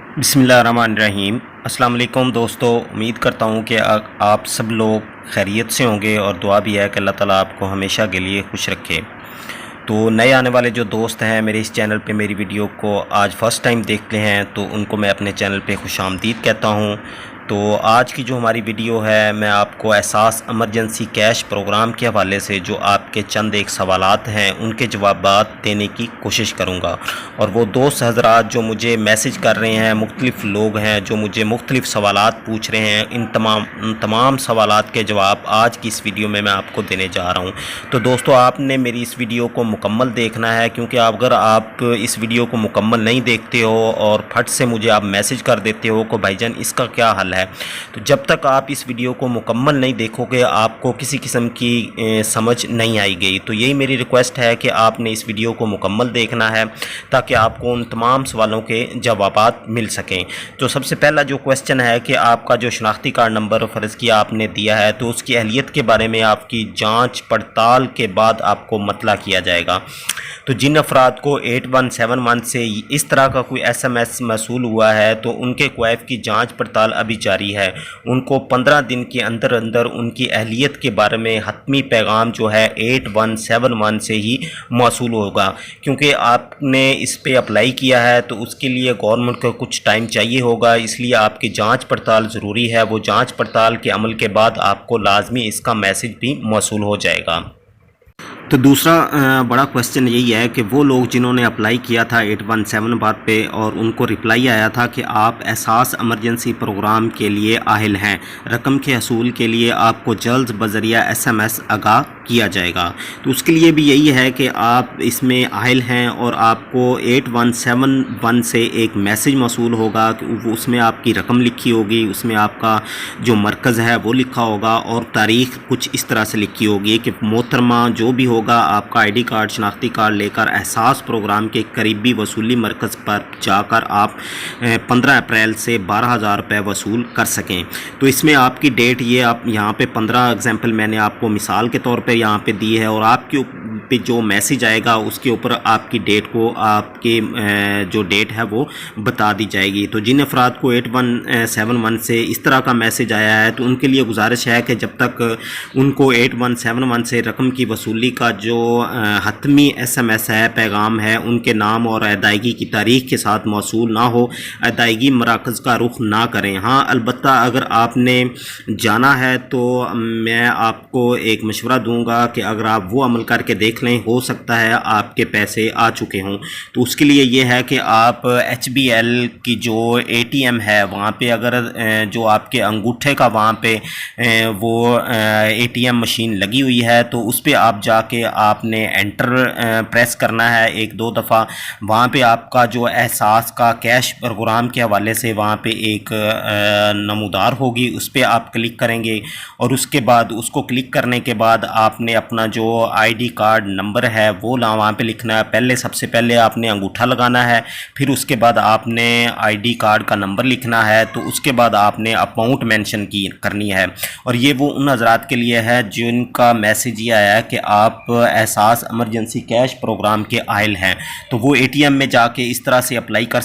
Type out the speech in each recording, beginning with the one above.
बिस्मिल्लाहिर्रहमानिर्रहीम। अस्सलाम वालेकुम दोस्तों, उम्मीद करता हूँ कि आप सब लोग खैरियत से होंगे और दुआ भी है कि अल्लाह ताला आपको हमेशा के लिए खुश रखे। तो नए आने वाले जो दोस्त हैं मेरे इस चैनल पे मेरी वीडियो को आज फ़र्स्ट टाइम देखते हैं तो उनको मैं अपने चैनल पे खुशामदीद कहता हूँ। तो आज की जो हमारी वीडियो है मैं आपको एहसास एमरजेंसी कैश प्रोग्राम के हवाले से जो आपके चंद एक सवालात हैं उनके जवाबात देने की कोशिश करूँगा। और वो दोस्त हज़रात जो मुझे मैसेज कर रहे हैं, मुख्तलिफ़ लोग हैं जो मुझे मुख्तलिफ़ सवालात पूछ रहे हैं, इन तमाम सवालात के जवाब आज की इस वीडियो में मैं आपको देने जा रहा हूँ। तो दोस्तों आपने मेरी इस वीडियो को मुकम्मल देखना है, क्योंकि अगर आप इस वीडियो को मुकम्मल नहीं देखते हो और फट से मुझे आप मैसेज कर देते हो कि भाईजान इसका क्या हल है, तो जब तक आप इस वीडियो को मुकम्मल नहीं देखोगे आपको किसी किस्म की समझ नहीं आएगी। तो यही मेरी रिक्वेस्ट है कि आपने इस वीडियो को मुकम्मल देखना है ताकि आपको उन तमाम सवालों के जवाबात मिल सकें। तो सबसे पहला जो क्वेश्चन है कि आपका जो शनाख्ती कार्ड नंबर फ़र्ज़ किया आपने दिया है तो उसकी अहलियत के बारे में आपकी जांच पड़ताल के बाद आपको मतला किया जाएगा। तो जिन अफराद को 8171 से इस तरह का कोई SMS मौसूल हुआ है तो उनके क्वैफ की जांच पड़ताल अभी जारी है। उनको 15 दिन के अंदर अंदर उनकी अहलियत के बारे में हतमी पैगाम जो है 8171 से ही मौसूल होगा, क्योंकि आपने इस पे अप्लाई किया है तो उसके लिए गवर्नमेंट को कुछ टाइम चाहिए होगा, इसलिए आपकी जांच पड़ताल ज़रूरी है। वो जांच पड़ताल के अमल के बाद आपको लाजमी इसका मैसेज भी मौसूल हो जाएगा। तो दूसरा बड़ा क्वेश्चन यही है कि वो लोग जिन्होंने अप्लाई किया था 8171 पे और उनको रिप्लाई आया था कि आप एहसास एमरजेंसी प्रोग्राम के लिए आहिल हैं, रकम के हसूल के लिए आपको जल्द बज़रिया SMS आगाह किया जाएगा। तो उसके लिए भी यही है कि आप इसमें आहिल हैं और आपको 8171 से एक मैसेज मौसूल होगा कि उसमें आपकी रकम लिखी होगी, उसमें आपका जो मरकज़ है वो लिखा होगा और तारीख़ कुछ इस तरह से लिखी होगी कि मोहतरमा जो भी होगा आपका ID कार्ड शनाख्ती कार्ड लेकर एहसास प्रोग्राम के करीबी वसूली मरकज़ पर जाकर आप 15 अप्रैल से 12,000 रुपये वसूल कर सकें। तो इसमें आपकी डेट ये आप यहाँ पे 15 एग्जाम्पल मैंने आपको मिसाल के तौर पे यहाँ पे दी है और आपके पे जो मैसेज आएगा उसके ऊपर आपकी डेट को आपके जो डेट है वो बता दी जाएगी। तो जिन अफराद को 8171 से इस तरह का मैसेज आया है तो उनके लिए गुजारिश है कि जब तक उनको 8171 से रकम की वसूली का जो हतमी SMS है, पैगाम है, उनके नाम और अदायगी की तारीख़ के साथ मौसूल ना हो, अदायगी मराकज़ का रुख ना करें। हाँ अलबत्ता अगर आपने जाना है तो मैं आपको एक मशवरा दूंगा कि अगर आप वो अमल करके देख लें, हो सकता है आपके पैसे आ चुके हों। तो उसके लिए ये है कि आप HBL की जो ATM है वहाँ पे अगर जो आपके अंगूठे का वहाँ पे वो ATM मशीन लगी हुई है तो उस पर आप जाके आपने एंटर प्रेस करना है 1-2 दफ़ा। वहाँ पे आपका जो एहसास का कैश प्रोग्राम के हवाले से वहाँ पे एक नमूदार होगी, उस पर आप क्लिक करेंगे और उसके बाद उसको क्लिक करने के बाद आपने अपना जो ID कार्ड नंबर है वो वहाँ पे लिखना है। सबसे पहले आपने अंगूठा लगाना है, फिर उसके बाद आपने ID कार्ड का नंबर लिखना है, तो उसके बाद आपने अमाउंट मेंशन करनी है। और ये वो उन हज़रात के लिए है जिनका मैसेज ये आया है कि आप एहसास एमरजेंसी कैश प्रोग्राम के आहिल हैं, तो वो ATM में जाके इस तरह से अप्लाई कर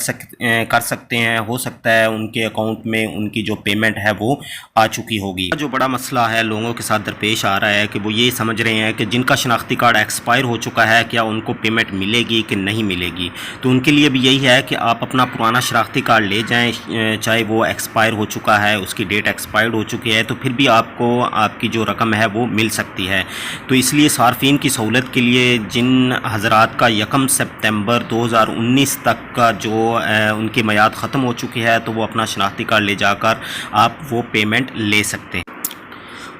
सकते हैं। हो सकता है उनके अकाउंट में उनकी जो पेमेंट है वो आ चुकी होगी। जो बड़ा मसला है लोगों के साथ दरपेश आ रहा है कि वो ये समझ रहे हैं कि जिनका शनाख्ती कार्ड एक्सपायर हो चुका है क्या उनको पेमेंट मिलेगी कि नहीं मिलेगी। तो उनके लिए भी यही है कि आप अपना पुराना शनाख्ती कार्ड ले जाएं, चाहे वो एक्सपायर हो चुका है, उसकी डेट एक्सपायर्ड हो चुकी है, तो फिर भी आपको आपकी जो रकम है वो मिल सकती है। तो इसलिए सार्फिन की सहूलत के लिए जिन हज़रात का 1 सितंबर 2019 तक का जो उनकी मियाद ख़त्म हो चुकी है तो वो अपना शनाख्ती कार्ड ले जाकर आप वो पेमेंट ले सकते हैं।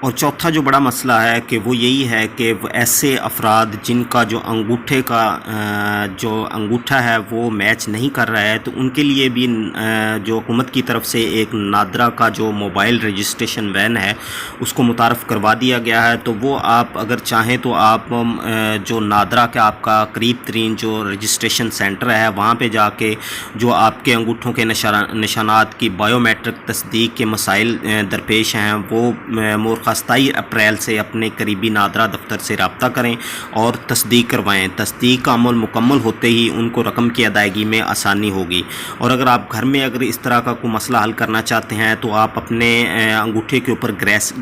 और चौथा जो बड़ा मसला है कि वो यही है कि वो ऐसे अफराद जिनका जो अंगूठे का जो अंगूठा है वो मैच नहीं कर रहा है तो उनके लिए भी जो हुकूमत की तरफ से एक नादरा का जो मोबाइल रजिस्ट्रेशन वैन है उसको मुतारफ़ करवा दिया गया है। तो वो आप अगर चाहें तो आप जो नादरा का आपका करीब तरीन जो रजिस्ट्रेशन सेंटर है वहाँ पे जाके जो आपके अंगूठों के निशानात की बायोमेट्रिक तस्दीक के मसाइल दरपेश हैं वो बरखा 27 अप्रैल से अपने करीबी नादरा दफ्तर से रब्ता करें और तस्दीक करवाएँ। तस्दीक का अमल मुकम्मल होते ही उनको रकम की अदायगी में आसानी होगी। और अगर आप घर में अगर इस तरह का कोई मसला हल करना चाहते हैं तो आप अपने अंगूठे के ऊपर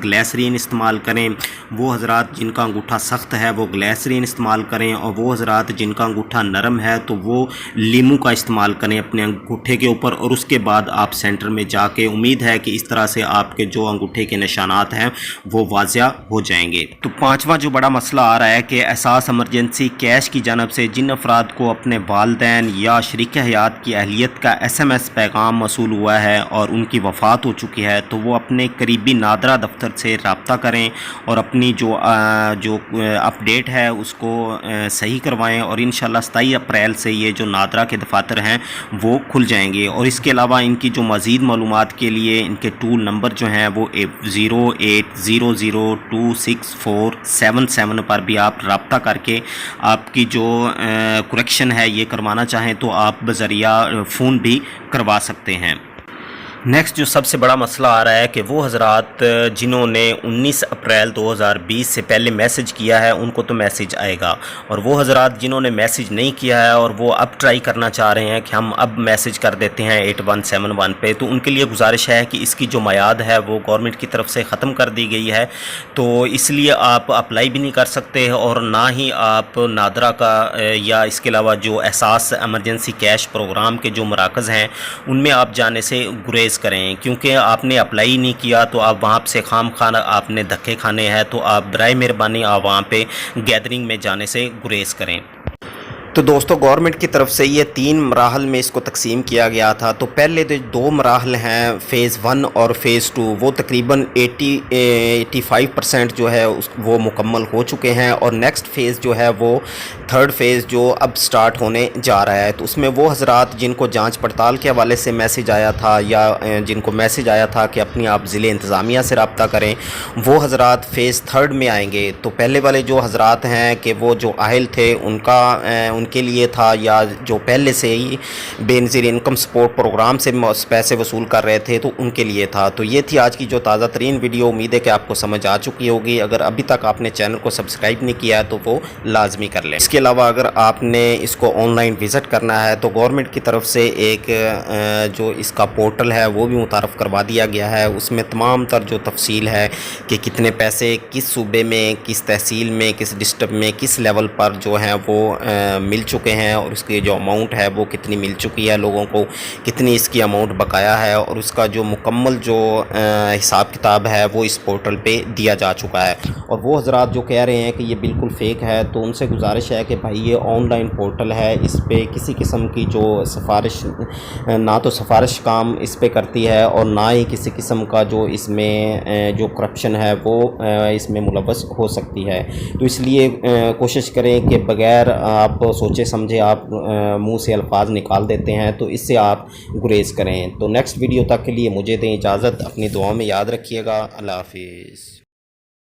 ग्लिसरीन इस्तेमाल करें। वो हज़रात जिनका अंगूठा सख्त है वो ग्लिसरीन इस्तेमाल करें, और वो हज़रात जिनका अंगूठा नरम है तो वो लीमू का इस्तेमाल करें अपने अंगूठे के ऊपर। और उसके बाद आप सेंटर में जाके, उम्मीद है कि इस तरह से आपके जो अंगूठे के निशानात हैं वो वाज़िया हो जाएंगे। तो पांचवा जो बड़ा मसला आ रहा है कि एहसास इमरजेंसी कैश की जानब से जिन अफराद को अपने वालिदैन या शरीक हयात की अहलियत का SMS पैगाम मौसूल हुआ है और उनकी वफ़ात हो चुकी है, तो वो अपने करीबी नादरा दफ्तर से रब्ता करें और अपनी जो अपडेट है उसको सही करवाएं। और इंशाल्लाह 27 अप्रैल से ये जो नादरा के दफातर हैं वो खुल जाएंगे। और इसके अलावा इनकी जो मज़ीद मालूमात के लिए इनके टूल नंबर जो हैं वो 0800264777 पर भी आप रब्ता करके आपकी जो करेक्शन है ये करवाना चाहें तो आप बज़रिया फ़ोन भी करवा सकते हैं। नेक्स्ट जो सबसे बड़ा मसला आ रहा है कि वो हज़रात जिन्होंने 19 अप्रैल 2020 से पहले मैसेज किया है उनको तो मैसेज आएगा, और वो हज़रात जिन्होंने मैसेज नहीं किया है और वो अब ट्राई करना चाह रहे हैं कि हम अब मैसेज कर देते हैं 8171 पे, तो उनके लिए गुजारिश है कि इसकी जो मियाद है वो गवर्नमेंट की तरफ से ख़त्म कर दी गई है। तो इसलिए आप अप्लाई भी नहीं कर सकते और ना ही आप नादरा का या इसके अलावा जो एहसास एमरजेंसी कैश प्रोग्राम के जो मराकज़ हैं उनमें आप जाने से गुरेज करें, क्योंकि आपने अप्लाई नहीं किया तो आप वहाँ से खाम खाना आपने धक्के खाने हैं। तो आप बराए मेहरबानी आप वहाँ पे गैदरिंग में जाने से गुरेज करें। तो दोस्तों गवर्नमेंट की तरफ से ये 3 मराहल में इसको तकसीम किया गया था। तो पहले तो 2 मराहल हैं फ़ेज़ 1 और फ़ेज़ 2, वो तकरीबन 85% जो है वो मुकम्मल हो चुके हैं। और नेक्स्ट फ़ेज़ जो है वो 3rd फ़ेज़ जो अब स्टार्ट होने जा रहा है। तो उसमें वो हज़रात जिनको जांच पड़ताल के हवाले से मैसेज आया था या जिनको मैसेज आया था कि अपनी आप ज़िले इंतज़ामिया से रब्ता करें, वो हज़रात फ़ेज़ 3rd में आएंगे। तो पहले वाले जो हज़रात हैं कि वो जो आहिल थे उनके लिए था, या जो पहले से ही बेनज़ीर इनकम सपोर्ट प्रोग्राम से पैसे वसूल कर रहे थे तो उनके लिए था। तो ये थी आज की जो ताज़ा तरीन वीडियो। उम्मीद है कि आपको समझ आ चुकी होगी। अगर अभी तक आपने चैनल को सब्सक्राइब नहीं किया है तो वो लाजमी कर लें। इसके अलावा अगर आपने इसको ऑनलाइन विज़िट करना है तो गवर्नमेंट की तरफ से एक जो इसका पोर्टल है वो भी मुतारफ़ करवा दिया गया है। उसमें तमाम तर जो तफसील है कि कितने पैसे किस सूबे में, किस तहसील में, किस डिस्ट्रिक्ट में, किस लेवल पर जो है वो मिल चुके हैं, और उसकी जो अमाउंट है वो कितनी मिल चुकी है लोगों को, कितनी इसकी अमाउंट बकाया है, और उसका जो मुकम्मल जो हिसाब किताब है वो इस पोर्टल पे दिया जा चुका है। और वो हज़रात जो कह रहे हैं कि ये बिल्कुल फ़ेक है तो उनसे गुजारिश है कि भाई ये ऑनलाइन पोर्टल है, इस पर किसी किस्म की जो सिफारिश ना तो सिफारिश काम इस पर करती है और ना ही किसी किस्म का जो इसमें जो करप्शन है वो इसमें मुलव्वस हो सकती है। तो इसलिए कोशिश करें कि बग़ैर आप सोचे समझे आप मुंह से अल्फाज निकाल देते हैं तो इससे आप गुरेज करें। तो नेक्स्ट वीडियो तक के लिए मुझे दें इजाज़त। अपनी दुआओं में याद रखिएगा। अल्लाह हाफिज़।